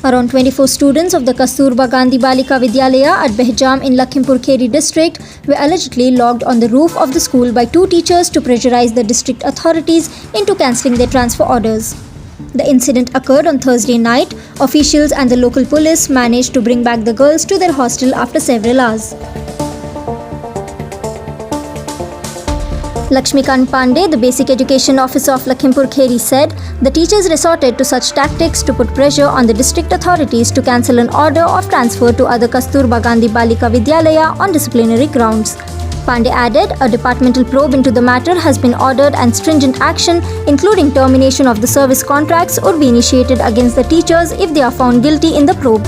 Around 24 students of the Kasturba Gandhi Balika Vidyalaya at Behjam in Lakhimpur Kheri district were allegedly locked on the roof of the school by two teachers to pressurize the district authorities into cancelling their transfer orders. The incident occurred on Thursday night. Officials and the local police managed to bring back the girls to their hostel after several hours. Laxmikant Pandey, the Basic Education Officer of Lakhimpur Kheri, said the teachers resorted to such tactics to put pressure on the district authorities to cancel an order of transfer to other Kasturba Gandhi Balika Vidyalaya on disciplinary grounds. Pandey added, a departmental probe into the matter has been ordered and stringent action, including termination of the service contracts, would be initiated against the teachers if they are found guilty in the probe.